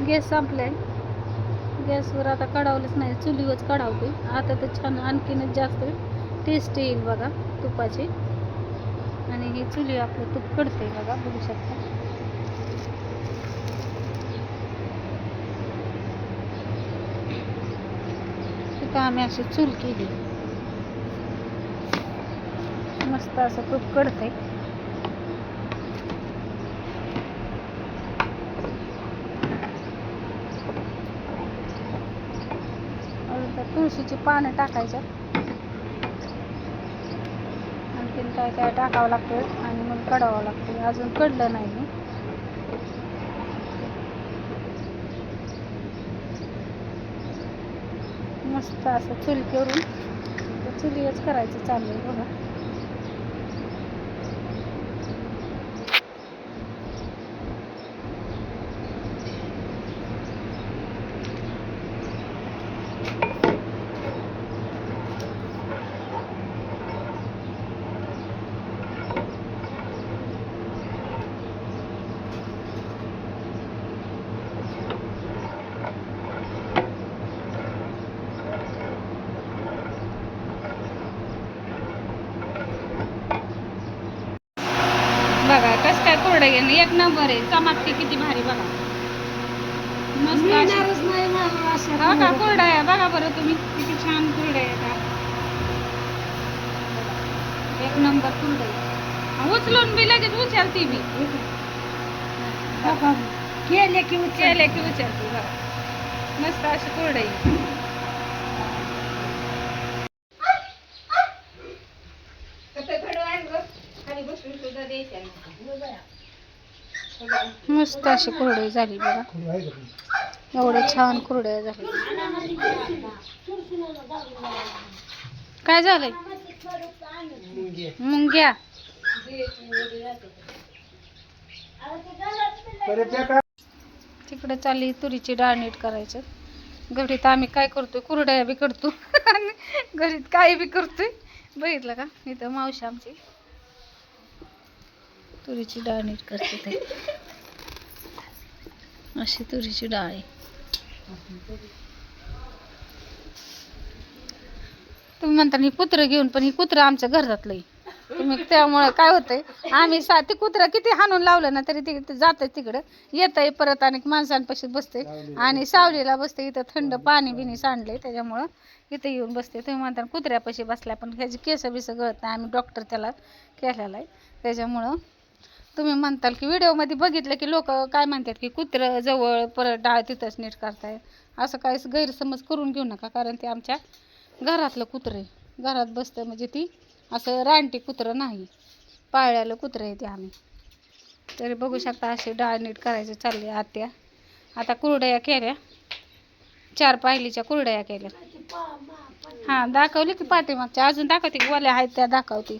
Gas संपलाय. गॅसवर आता कढावलंच नाही, चुलीवरच कढावते. आता तर छान आणखीनच जास्त टेस्ट येईल बघा तुपाची. आणि ही चुली आपलं तूप कडते बघा, बघू शकता. तिथं आम्ही अशी चूल केली, मस्त असं तूप कडते. तुळशीची पानं टाकायच्या, आणखीन काय काय टाकावं लागतं आणि मग कढावं लागतं. अजून कडलं नाही मी. मस्त असं चूल करून चुलीवरच करायचं चाललंय बघा. बघा कसं काय कोरडं आहे, एक नंबर आहे. चमकते किती भारी बघा, मस्त का कोरडा आहे बघा बरं तुम्ही, किती छान कोरडं आहे का. एक नंबर कोरडं आहे. उचलून बी लगेच उचलते मी, केले की उचलते बघा. मस्त अशी कोरडं आहे. मस्त अशी कुरडई झाली बघा. एवढे छान कुरड्या झाली. काय झालंय? मुंग्या. तिकडे चालली तुरीची डाळ नीट करायचं. घरीत आम्ही काय करतोय, कुरड्या बी करतो आणि घरीत काही बी करतोय. बघितलं का, इथं मावशी आमची तुरीची डाळ नीट करते. ते अशी तुरीची डाळ आहे. तुम्ही म्हणता ही कुत्रं घेऊन, पण ही कुत्रं आमच्या घरातलं. तुम्ही त्यामुळं काय होतंय, आम्ही ते कुत्रं किती हाणून लावलं ना तरी ते जातंय तिकडं, येतंय परत आणि माणसांपाशी बसते आणि सावलीला बसते. इथं थंड पाणी बिणी सांडलंय त्याच्यामुळं इथं येऊन बसते. तुम्ही म्हणता कुत्र्यापाशी बसल्या, पण ह्याची केस बिस गळत नाही. आम्ही डॉक्टर त्याला केलेला आहे. त्याच्यामुळं तुम्ही म्हणताल की व्हिडिओमध्ये बघितलं की लोक काय म्हणतात की कुत्रं जवळ परत डाळ तिथंच नीट करताय. असं काही गैरसमज करून घेऊ नका, कारण ते आमच्या घरातलं कुत्रं आहे. घरात बसतं म्हणजे ती असं रानटी कुत्रं नाही, पाळलेलं कुत्रं आहे ते आम्ही. तरी बघू शकता अशी डाळ नीट करायचं चालले आत्या. आता कुरडया केल्या, 4 पायलीच्या कुरडया केल्या. हां दाखवली की पाठीमागच्या, अजून दाखवते की ओल्या आहेत त्या दाखवते.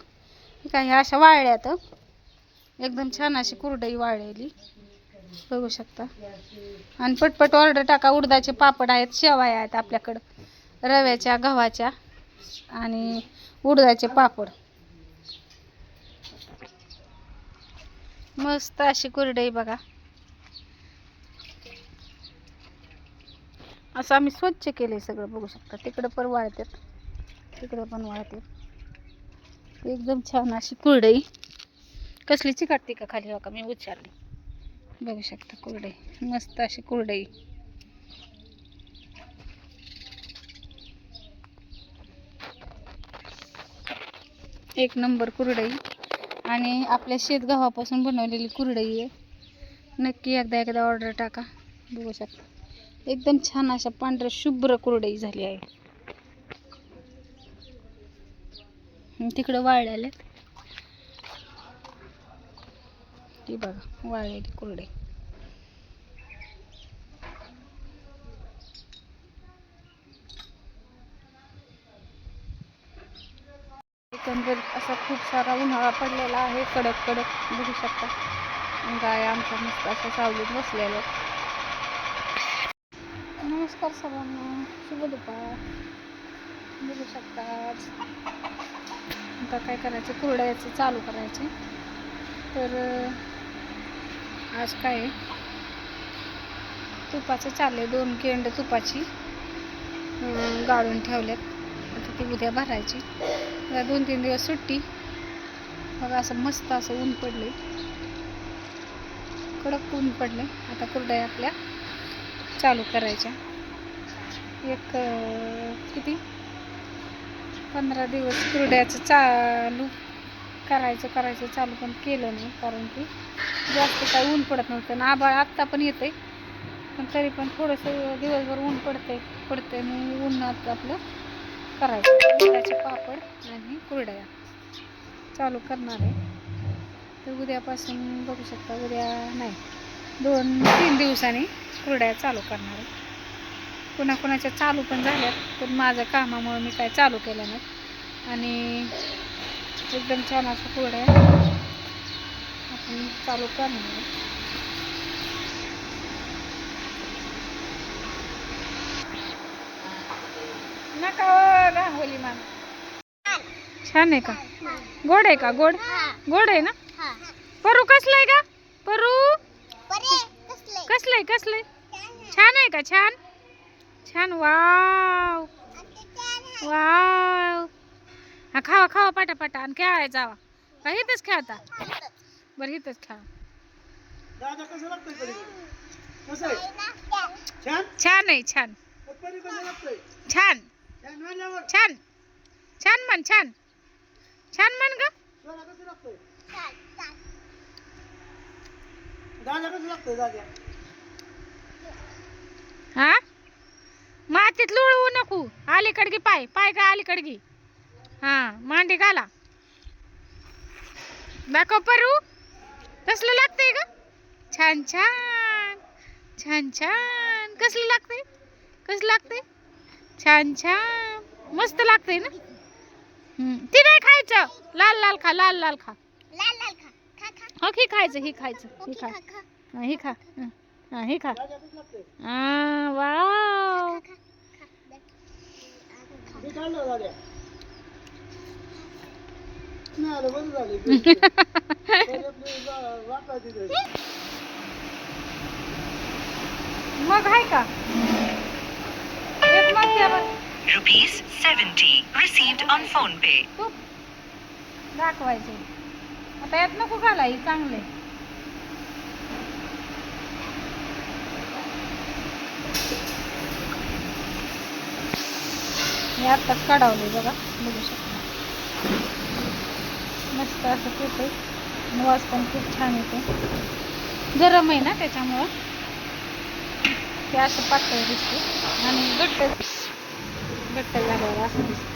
काही अशा वाळल्यात, एकदम छान अशी कुरडई वाळलेली बघू शकता. आणि पटपट ऑर्डर टाका. उडदाचे पापड आहेत, शेवाया आहेत आपल्याकडं, रव्याच्या, गव्हाच्या आणि उडदाचे पापड. मस्त अशी कुरडई बघा. असं आम्ही स्वच्छ केले सगळं बघू शकता. तिकडं पण वाळतात, तिकडं पण वाळतात. एकदम छान अशी कुरडई. कसली चिकटते का खाली बघा, मी उच्चारली. बघू शकता कुरडई, मस्त अशी कुरडई. एक नंबर कुरडई आणि आपल्या शेतगव्हापासून बनवलेली कुरडई आहे. नक्की एकदा ऑर्डर टाका. बघू शकता एकदम छान अशा पांढऱ्या शुभ्र कुरडई झाली आहे. तिकडं वाळलेल्या ती बघा, वाळलेली कुरडई. एकंदरीत असा खूप सारा उन्हाळा पडलेला आहे, कडक कडक बघू शकता. गाय आमच्या मस्त अशा सावलीत बसलेल्या. नमस्कार सर्वांना, शुभ दुपार. बघू शकता आता काय करायचं, कुरडयाचं चालू करायचे. तर आज काय तुपाचं चाललंय, 2 केंड तुपाची गाळून ठेवल्यात. आता ती उद्या भरायची. 2-3 दिवस सुट्टी. बघा असं मस्त असं ऊन पडले, कडक ऊन पडले. आता कुरडया आपल्या चालू करायच्या. एक किती 15 दिवस कुरड्याचं चालू करायचं चालू, पण केलं नाही कारण की जास्त काय ऊन पडत नव्हतं ना. आभाळ आत्ता पण येते, पण तरी पण थोडंसं दिवसभर ऊन पडते मग उन्हात आपलं करायचं. दुधाचे पापड आणि कुरडया चालू करणार आहे. तर उद्यापासून बघू शकता, उद्या नाही 2-3 दिवसांनी कुरडया चालू करणार आहे. कुणाच्या चालू पण झाल्यात, पण माझ्या कामामुळे मी काय चालू केलं नाही. आणि एकदम छान असं कुरडया आपण चालू करणार आहे. नका रांगोली मान. छान आहे का? गोड आहे का? गोड आहे ना? परू कसलंय का? परू कसलंय? छान आहे का? छान. वाव. हा खावा पाटा आणि खेळायला जावा का? इथंच खेळता? बरं इथंच खेळा. छान आहे. छान म्हण ग. हा मातीत लोळवू नको. अलीकडे घे पाय का अलीकडे घे. हा मांडी घाला. दाखव परू कसलं लागतंय ग. छान. कसलं लागतंय? छान मस्त लागतंय ना. ती नाही खायचं. लाल खा. हो ही खायचं. ही खा. वाव. मग आहे का? ₹70 received on PhonePe. दाखवायचे आता. यात नको घाला, ही चांगले. मी आत्ताच काढवले बघा, बघू शकता. मस्त असं खूप आहे. वास पण खूप छान येते. गरम आहे ना त्याच्यामुळं ते असं पातळ दिसते आणि घट्ट झाल्यावर असं दिसतं.